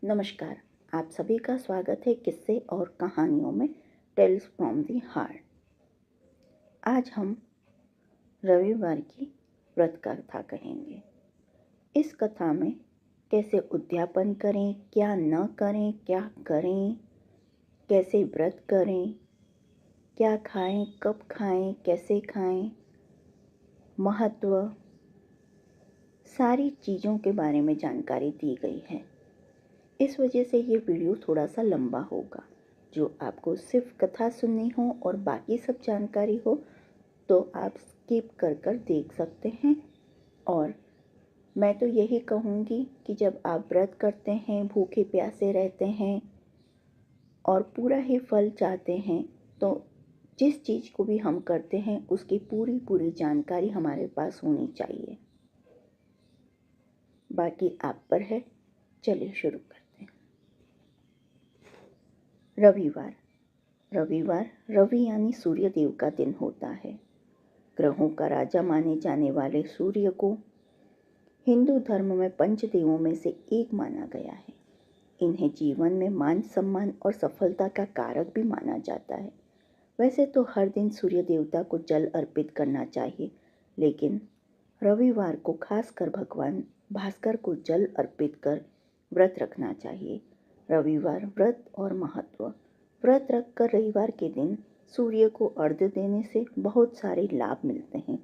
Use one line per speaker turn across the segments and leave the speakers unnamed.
नमस्कार। आप सभी का स्वागत है किस्से और कहानियों में टेल्स फ्रॉम दी हार्ट। आज हम रविवार की व्रत कथा कहेंगे। इस कथा में कैसे उद्यापन करें, क्या न करें, क्या करें, कैसे व्रत करें, क्या खाएं, कब खाएं, कैसे खाएं, महत्व, सारी चीज़ों के बारे में जानकारी दी गई है। इस वजह से ये वीडियो थोड़ा सा लंबा होगा। जो आपको सिर्फ कथा सुननी हो और बाकी सब जानकारी हो तो आप स्किप कर कर देख सकते हैं। और मैं तो यही कहूँगी कि जब आप व्रत करते हैं, भूखे प्यासे रहते हैं और पूरा ही फल चाहते हैं, तो जिस चीज़ को भी हम करते हैं उसकी पूरी पूरी जानकारी हमारे पास होनी चाहिए। बाकी आप पर है। चलिए शुरू करते हैं। रविवार। रविवार रवि यानी सूर्य देव का दिन होता है। ग्रहों का राजा माने जाने वाले सूर्य को हिंदू धर्म में पंचदेवों में से एक माना गया है। इन्हें जीवन में मान सम्मान और सफलता का कारक भी माना जाता है। वैसे तो हर दिन सूर्य देवता को जल अर्पित करना चाहिए, लेकिन रविवार को खासकर भगवान भास्कर को जल अर्पित कर व्रत रखना चाहिए। रविवार व्रत और महत्व। व्रत रखकर रविवार के दिन सूर्य को अर्घ्य देने से बहुत सारे लाभ मिलते हैं।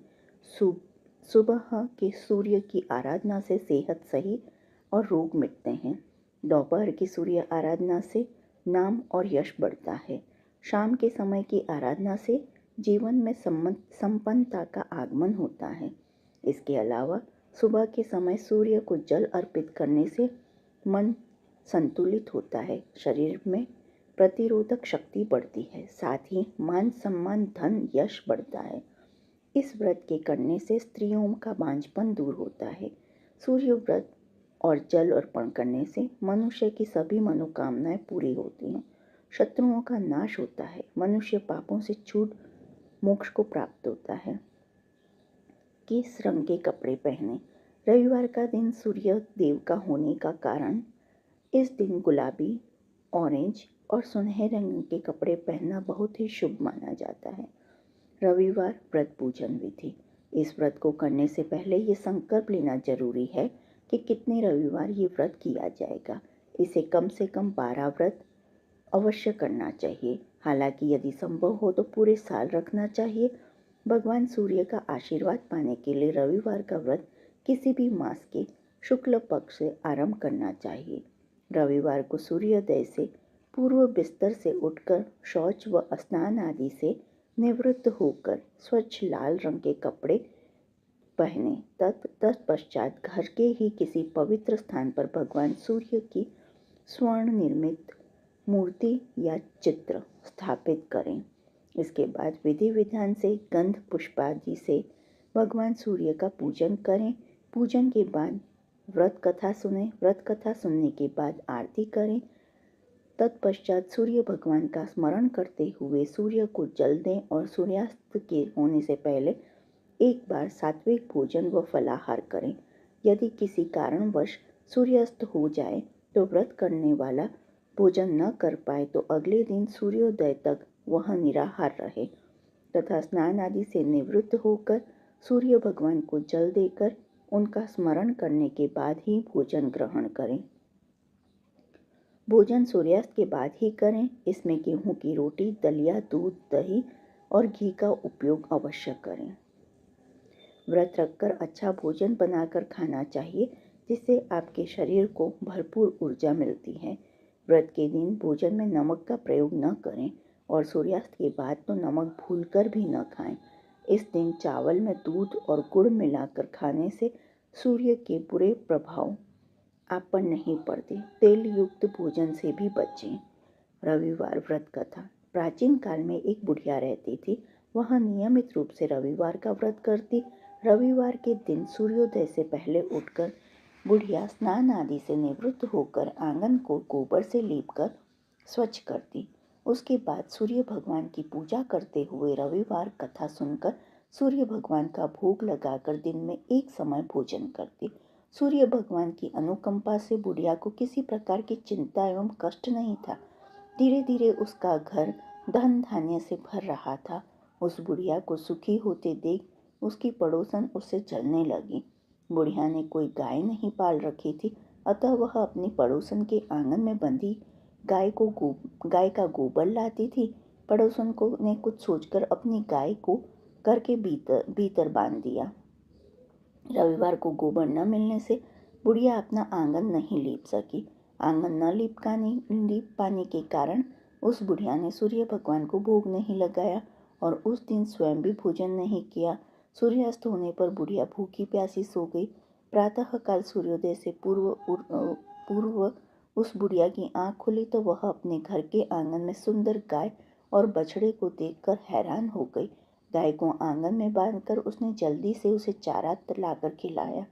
सुबह के सूर्य की आराधना से सेहत सही और रोग मिटते हैं। दोपहर की सूर्य आराधना से नाम और यश बढ़ता है। शाम के समय की आराधना से जीवन में संपन्नता का आगमन होता है। इसके अलावा सुबह के समय सूर्य को जल अर्पित करने से मन संतुलित होता है, शरीर में प्रतिरोधक शक्ति बढ़ती है, साथ ही मान सम्मान धन यश बढ़ता है। इस व्रत के करने से स्त्रियों का बांझपन दूर होता है। सूर्य व्रत और जल अर्पण करने से मनुष्य की सभी मनोकामनाएं पूरी होती हैं। शत्रुओं का नाश होता है। मनुष्य पापों से छूट मोक्ष को प्राप्त होता है। किस रंग के कपड़े पहने? रविवार का दिन सूर्य देव का होने का कारण इस दिन गुलाबी, ऑरेंज और सुनहरे रंग के कपड़े पहनना बहुत ही शुभ माना जाता है। रविवार व्रत पूजन विधि। इस व्रत को करने से पहले ये संकल्प लेना जरूरी है कि कितने रविवार ये व्रत किया जाएगा। इसे कम से कम 12 व्रत अवश्य करना चाहिए। हालांकि यदि संभव हो तो पूरे साल रखना चाहिए। भगवान सूर्य का आशीर्वाद पाने के लिए रविवार का व्रत किसी भी मास के शुक्ल पक्ष से आरंभ करना चाहिए। रविवार को सूर्योदय से पूर्व बिस्तर से उठकर शौच व स्नान आदि से निवृत्त होकर स्वच्छ लाल रंग के कपड़े पहने। तत्पश्चात घर के ही किसी पवित्र स्थान पर भगवान सूर्य की स्वर्ण निर्मित मूर्ति या चित्र स्थापित करें। इसके बाद विधि विधान से गंध पुष्पादि से भगवान सूर्य का पूजन करें। पूजन के बाद व्रत कथा सुने। व्रत कथा सुनने के बाद आरती करें। तत्पश्चात सूर्य भगवान का स्मरण करते हुए सूर्य को जल दें और सूर्यास्त के होने से पहले एक बार सात्विक भोजन व फलाहार करें। यदि किसी कारणवश सूर्यास्त हो जाए तो व्रत करने वाला भोजन न कर पाए तो अगले दिन सूर्योदय तक वह निराहार रहे तथा स्नान आदि से निवृत्त होकर सूर्य भगवान को जल देकर उनका स्मरण करने के बाद ही भोजन ग्रहण करें। भोजन सूर्यास्त के बाद ही करें। इसमें गेहूं की रोटी, दलिया, दूध, दही और घी का उपयोग अवश्य करें। व्रत रखकर अच्छा भोजन बनाकर खाना चाहिए, जिससे आपके शरीर को भरपूर ऊर्जा मिलती है। व्रत के दिन भोजन में नमक का प्रयोग न करें और सूर्यास्त के बाद तो नमक भूलकर भी न खाएं। इस दिन चावल में दूध और गुड़ मिलाकर खाने से सूर्य के बुरे प्रभाव आप पर नहीं पड़ते। तेल युक्त भोजन से भी बचें। रविवार व्रत कथा। प्राचीन काल में एक बुढ़िया रहती थी। वह नियमित रूप से रविवार का व्रत करती। रविवार के दिन सूर्योदय से पहले उठकर बुढ़िया स्नान आदि से निवृत्त होकर आंगन को गोबर से लीपकर स्वच्छ करती। उसके बाद सूर्य भगवान की पूजा करते हुए रविवार कथा सुनकर सूर्य भगवान का भोग लगाकर दिन में एक समय भोजन करती। सूर्य भगवान की अनुकंपा से बुढ़िया को किसी प्रकार की चिंता एवं कष्ट नहीं था। धीरे धीरे उसका घर धन धान्य से भर रहा था। उस बुढ़िया को सुखी होते देख उसकी पड़ोसन उससे जलने लगी। बुढ़िया ने कोई गाय नहीं पाल रखी थी, अतः वह अपनी पड़ोसन के आंगन में बंधी गाय का गोबर लाती थी। पड़ोसन को ने कुछ सोचकर अपनी गाय को घर के भीतर बांध दिया। रविवार को गोबर न मिलने से बुढ़िया अपना आंगन नहीं लीप सकी। आंगन न लीप पाने के कारण उस बुढ़िया ने सूर्य भगवान को भोग नहीं लगाया और उस दिन स्वयं भी भोजन नहीं किया। सूर्यास्त होने पर बुढ़िया भूखी प्यासी सो गई। प्रातःकाल सूर्योदय से पूर्व उस बुढ़िया की आंख खुली तो वह अपने घर के आंगन में सुंदर गाय और बछड़े को देखकर हैरान हो गई। गाय को आंगन में बांधकर उसने जल्दी से उसे चारा लाकर खिलाया।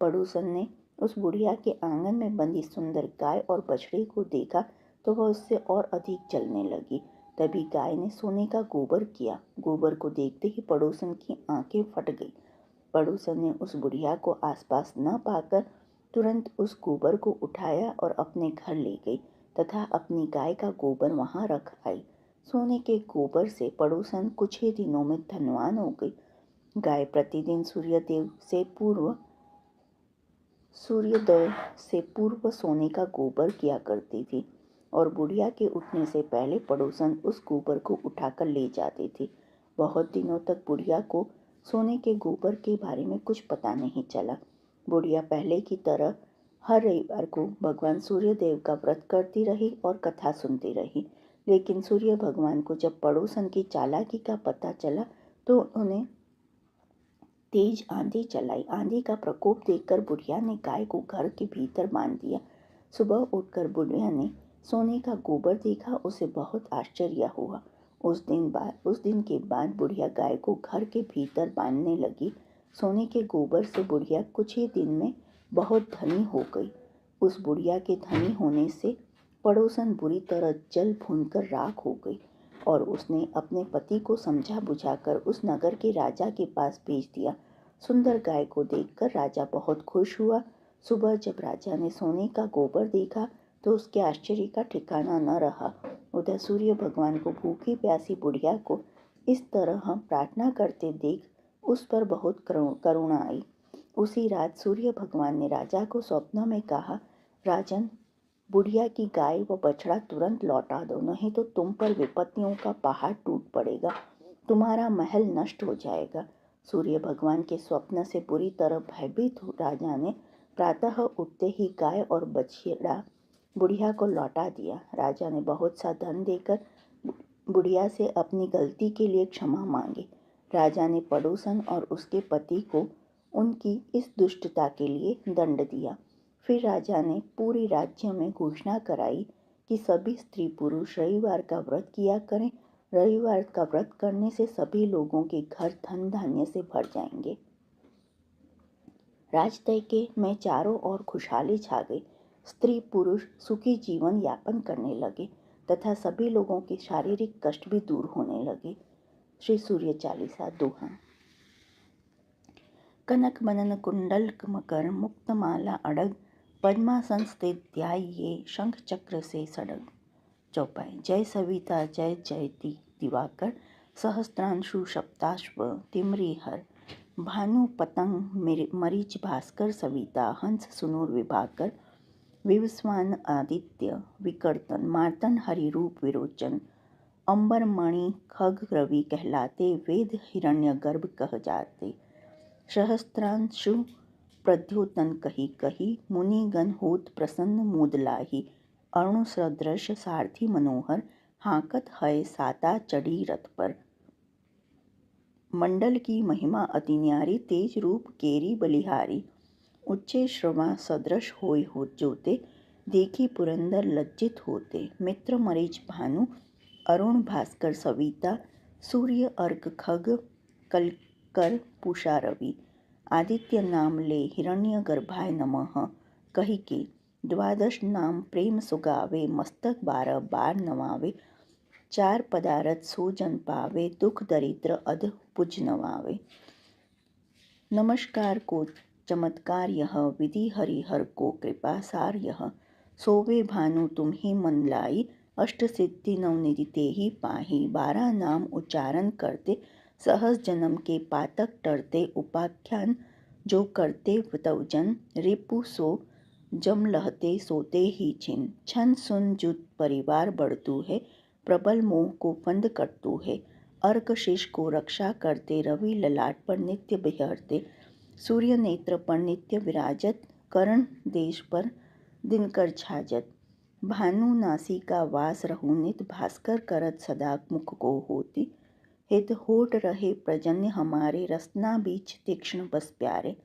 पड़ोसन ने उस बुढ़िया के आंगन में बंधी सुंदर गाय और बछड़े को देखा तो वह उससे और अधिक जलने लगी। तभी गाय ने सोने का गोबर किया। गोबर को देखते ही पड़ोसन की आंखें फट गई। पड़ोसन ने उस बुढ़िया को आसपास न पाकर तुरंत उस गोबर को उठाया और अपने घर ले गई तथा अपनी गाय का गोबर वहां रख आई। सोने के गोबर से पड़ोसन कुछ ही दिनों में धनवान हो गई। गाय प्रतिदिन सूर्योदय से पूर्व सोने का गोबर किया करती थी और बुढ़िया के उठने से पहले पड़ोसन उस गोबर को उठाकर ले जाती थी। बहुत दिनों तक बुढ़िया को सोने के गोबर के बारे में कुछ पता नहीं चला। बुढ़िया पहले की तरह हर रविवार को भगवान सूर्यदेव का व्रत करती रही और कथा सुनती रही। लेकिन सूर्य भगवान को जब पड़ोसन की चालाकी का पता चला तो उन्होंने तेज आंधी चलाई। आंधी का प्रकोप देखकर बुढ़िया ने गाय को घर के भीतर बांध दिया। सुबह उठकर बुढ़िया ने सोने का गोबर देखा। उसे बहुत आश्चर्य हुआ। उस दिन के बाद बुढ़िया गाय को घर के भीतर बांधने लगी। सोने के गोबर से बुढ़िया कुछ ही दिन में बहुत धनी हो गई। उस बुढ़िया के धनी होने से पड़ोसन बुरी तरह जल भूनकर राख हो गई और उसने अपने पति को समझा बुझाकर उस नगर के राजा के पास भेज दिया। सुंदर गाय को देखकर राजा बहुत खुश हुआ। सुबह जब राजा ने सोने का गोबर देखा तो उसके आश्चर्य का ठिकाना न रहा। उधर सूर्य भगवान को भूखी प्यासी बुढ़िया को इस तरह हम प्रार्थना करते देख उस पर बहुत करुणा आई। उसी रात सूर्य भगवान ने राजा को स्वप्न में कहा, राजन, बुढ़िया की गाय व बछड़ा तुरंत लौटा दो, नहीं तो तुम पर विपत्तियों का पहाड़ टूट पड़ेगा, तुम्हारा महल नष्ट हो जाएगा। सूर्य भगवान के स्वप्न से बुरी तरह भयभीत राजा ने प्रातः उठते ही गाय और बछड़ा बुढ़िया को लौटा दिया। राजा ने बहुत सा धन देकर बुढ़िया से अपनी गलती के लिए क्षमा मांगी। राजा ने पड़ोसन और उसके पति को उनकी इस दुष्टता के लिए दंड दिया। फिर राजा ने पूरे राज्य में घोषणा कराई कि सभी स्त्री पुरुष रविवार का व्रत किया करें। रविवार का व्रत करने से सभी लोगों के घर धन धान्य से भर जाएंगे। राजतय में चारों ओर खुशहाली छा गई। स्त्री पुरुष सुखी जीवन यापन करने लगे तथा सभी लोगों के शारीरिक कष्ट भी दूर होने लगे। श्री सूर्य चालीसा दोहा। कनक मनन कुंडल मकर मुक्तमाला अडग, पद्मासन स्थित ध्याये शंख चक्र से सडग। चौपाई। जय सविता जय जयति दिवाकर, सहस्त्रांशु सप्ताश्व तिमरी हर, भानु पतंग मरीच भास्कर सविता, हंस सुनूर विभाकर, विवस्वान आदित्य विकर्तन, मार्तन हरि रूप विरोचन, अंबर मणि खग रवि कहलाते, वेद हिरण्य गर्भ कह जाते, सहस्त्रांशु प्रद्योतन कही कही, मुनिगण होत प्रसन्न मोद लाही, अरुण सदृश सारथी मनोहर, हाकत है साता चढ़ी रथ पर। मंडल की महिमा अति न्यारी, तेज रूप केरी बलिहारी, उच्चे श्रवा सदृश होय हो जोते, देखी पुरंदर लज्जित होते, मित्र मरीच भानु, अरुण भास्कर सविता, सूर्य अर्क खग कलकर पूषा रवि, आदित्य नाम ले हिरण्य गर्भाय नमः, कही के द्वादश नाम प्रेम सुगावे, मस्तक 12 बार नवावे, 4 पदारथ सो जन पावे, दुख दरिद्र अध पुज नवावे। नमस्कार को चमत्कार यह विधि हरिहर को कृपा सार यह। सोवे भानु तुम ही मन लाई, अष्ट सिद्धि नवनिधि ते ही पाही। 12 नाम उच्चारण करते, सहज जन्म के पातक टरते। उपाख्यान जो करते तव जन, रिपु सो जम लहते सोते ही छिन। छन सुन जुत परिवार बढ़तु है, प्रबल मोह को फंद कटतु है। अर्क शीश को रक्षा करते, रवि ललाट पर नित्य बिहरते। सूर्य नेत्र पर नित्य विराजत, करण देश पर दिनकर छाजत। भानु नासी का वास रहु नित, भास्कर करत सदा मुख को होती। हित होठ रहे प्रजन्य हमारे, रसना बीच तीक्ष्ण बस प्यारे।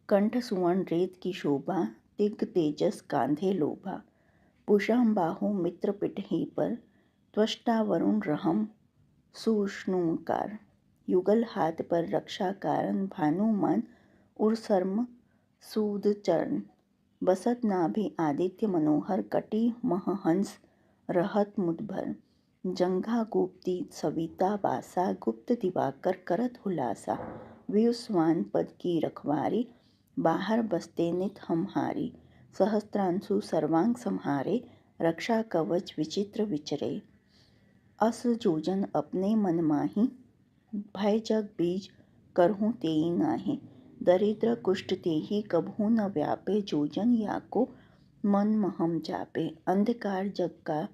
कंठ सुवर्ण रेत की शोभा, दिग तेजस कांधे लोभा। पुषम बाहु मित्र पिठही पर, त्वष्टा वरुण रहम सूष्णुकार। युगल हाथ पर रक्षा कारण, भानुमान उर्सर्म सूद चरण। बसत नाभि आदित्य मनोहर, कटी महहंस रहत मुदभर। जंघा गुप्ती सविता वासा, गुप्त दिवाकर करत हुलासा। व्युस्वान पद की रखवारी, बाहर बसते नित हमहारी। सहस्त्रांशु सर्वांग सम्हारे, रक्षा कवच विचित्र विचरे। अस जोजन अपने मन माही, भय जग बीज करहूँ तेई नाही। दरिद्र कुष्ठ तेहि कबहू न व्यापे, जोजन याको मन महम जापे। अंधकार जग का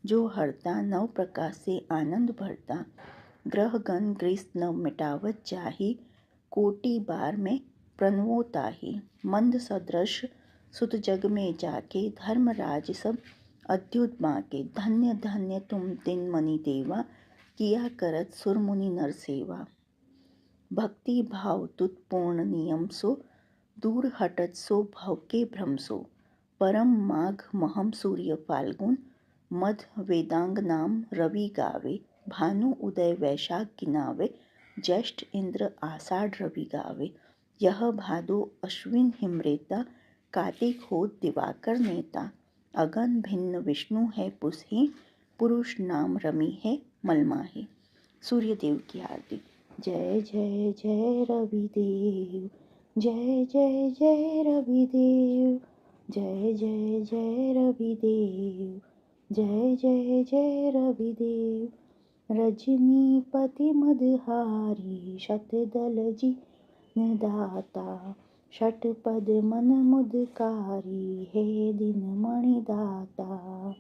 जो हरता, नव प्रकाश से आनंद भरता। ग्रह गण ग्रीस न मिटावत जाहि, कोटि बार में प्रणवो ताहि। मंद सदृश सुत जग में जाके, धर्मराज सब अद्युत बाके। धन्य धन्य तुम दिन मणि देवा, किया करत सुर मुनि नर सेवा। भक्ति भाव तुत पूर्ण नियम सो, दूर हटत सो भव के भ्रम सो। परम माघ महम सूर्य फाल्गुन, मध वेदांग नाम रवि गावे। भानु उदय वैशाख गिनावे, ज्येष्ठ इंद्र आषाढ़ रवि गावे। यह भादो अश्विन हिमरेता, कार्तिक होत दिवाकर नेता। अगन भिन्न विष्णु है पुसहि, पुरुष नाम रमि है मलमाही। सूर्यदेव की आरती। जय जय जय रविदेव, जय जय जय रविदेव, जय जय जय रविदेव, जय जय जय रविदेव। रजनीपति मदहारी, शतदल जिन दाता। षटपद मन मुदकारी, हे दिन मणि दाता।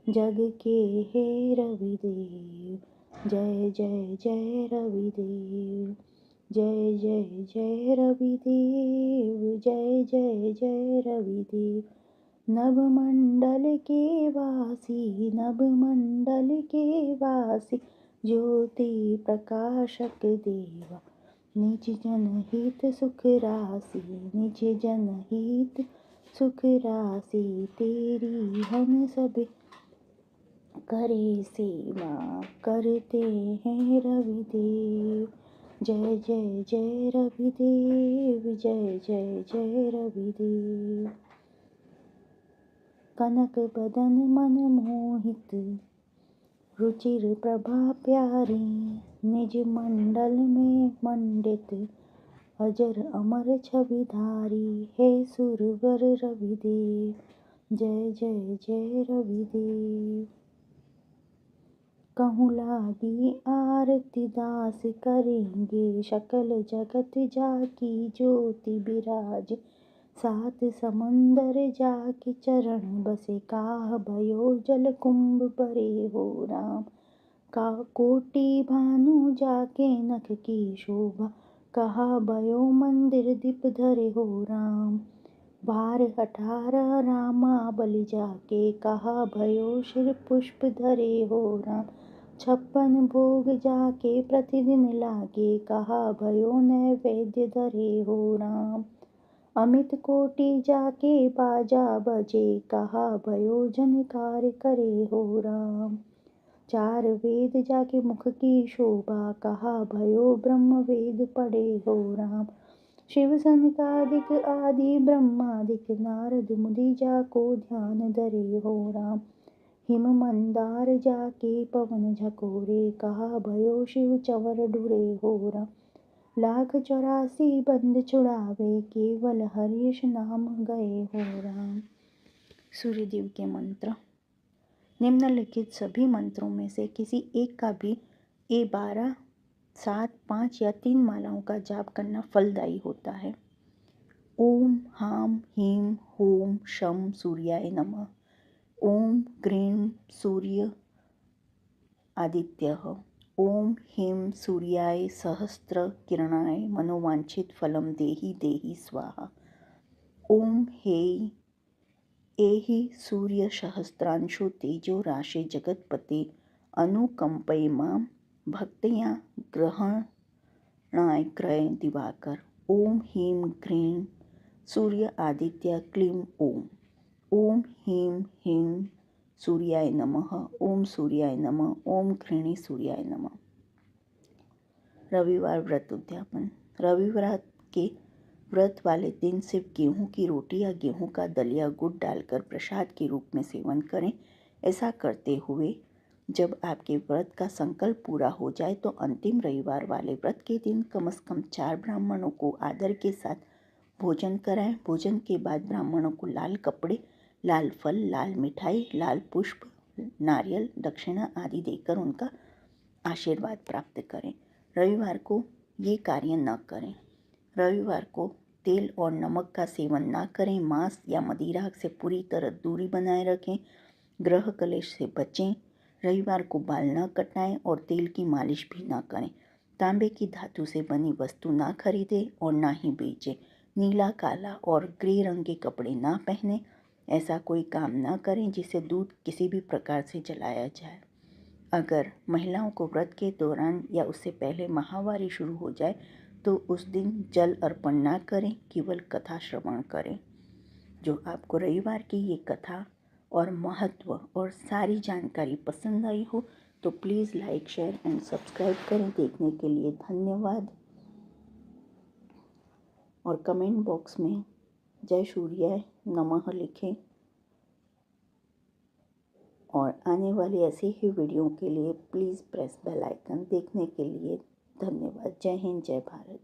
जग के हे रविदेव, जय जय जय रविदेव, जय जय जय रविदेव, जय जय जय रविदेव। नभमंडल के वासी, नभमंडल के वासी, ज्योति प्रकाशक देवा। निज जन हित सुख राशि, निज जन हित सुख राशि। तेरी हम सब करे सेवा, करते हैं रविदेव। जय जय जय रविदेव, जय जय जय रविदेव। कनक बदन मन मोहित, रुचिर प्रभा प्यारी। निज मंडल में मंडित, अजर अमर छवि धारी। हे सुरवर रविदेव, जय जय जय रविदेव। कहूँ लागी आरती दास करेंगे, सकल जगत जाकी ज्योति बिराज। सात समंदर जाके चरण बसे, काह भयो जल कुंभ भरे हो राम। का कोटि भानु जाके नख की शोभा, कहा भयो मंदिर दीप धरे हो राम। बार 18 रामा बलि जाके, कहा भयो शिर पुष्प धरे हो राम। 56 भोग जाके प्रतिदिन लागे, कहा भयो नैवेद्य धरे हो राम। अमित कोटि जाके बाजा बजे, कहा भयो झनकार करे हो राम। 4 वेद जाके मुख की शोभा, कहा भयो ब्रह्म वेद पढ़े हो राम। शिव सनकादिक आदि ब्रह्मादिक, नारद मुनि जाको ध्यान धरे हो राम। हिम मंदार जाके पवन झकोरे, कहा भयो शिव चंवर ढुरे हो राम। लाख 84 बंद छुड़ावे, केवल हरीश नाम गए हो राम। सूर्यदेव के मंत्र। निम्नलिखित सभी मंत्रों में से किसी एक का भी 12, 7, 5 या 3 मालाओं का जाप करना फलदायी होता है। ओम हाम हीम होम शम सूर्याय नमः। ओम ग्रीं सूर्य आदित्यः। ओम ह्रीं सूर्याय सहस्त्र किरणाय मनोवांछित फलम देहि देहि स्वाहा। ओम हे एहि सूर्य सहस्त्रांशो तेजो राशे जगतपते अनुकंपय मां भक्त्या ग्रहणाय क्रय दिवाकर। ओम ह्रीं ग्रीं सूर्य आदित्य क्लीं ओम। ओम ह्रीं ह्रीं सूर्याय नमः। ओम सूर्याय नमः। ओम घृणी सूर्याय नमः। रविवार व्रत उद्यापन। रविवार के व्रत वाले दिन सिर्फ गेहूं की रोटी या गेहूं का दलिया गुड़ डालकर प्रसाद के रूप में सेवन करें। ऐसा करते हुए जब आपके व्रत का संकल्प पूरा हो जाए तो अंतिम रविवार वाले व्रत के दिन कम से कम 4 ब्राह्मणों को आदर के साथ भोजन कराएं। भोजन के बाद ब्राह्मणों को लाल कपड़े, लाल फल, लाल मिठाई, लाल पुष्प, नारियल, दक्षिणा आदि देकर उनका आशीर्वाद प्राप्त करें। रविवार को ये कार्य न करें। रविवार को तेल और नमक का सेवन न करें। मांस या मदिरा से पूरी तरह दूरी बनाए रखें। ग्रह कलेश से बचें। रविवार को बाल न कटाएं और तेल की मालिश भी न करें। तांबे की धातु से बनी वस्तु ना खरीदें और ना ही बेचें। नीला, काला और ग्रे रंग के कपड़े ना पहने। ऐसा कोई काम ना करें जिससे दूध किसी भी प्रकार से जलाया जाए। अगर महिलाओं को व्रत के दौरान या उससे पहले माहवारी शुरू हो जाए तो उस दिन जल अर्पण ना करें, केवल कथा श्रवण करें। जो आपको रविवार की ये कथा और महत्व और सारी जानकारी पसंद आई हो तो please like, share and subscribe करें। देखने के लिए धन्यवाद। और कमेंट बॉक्स में जय सूर्याय नमः लिखें। और आने वाली ऐसी ही वीडियो के लिए प्लीज़ प्रेस बेल आइकन। देखने के लिए धन्यवाद। जय हिंद, जय भारत।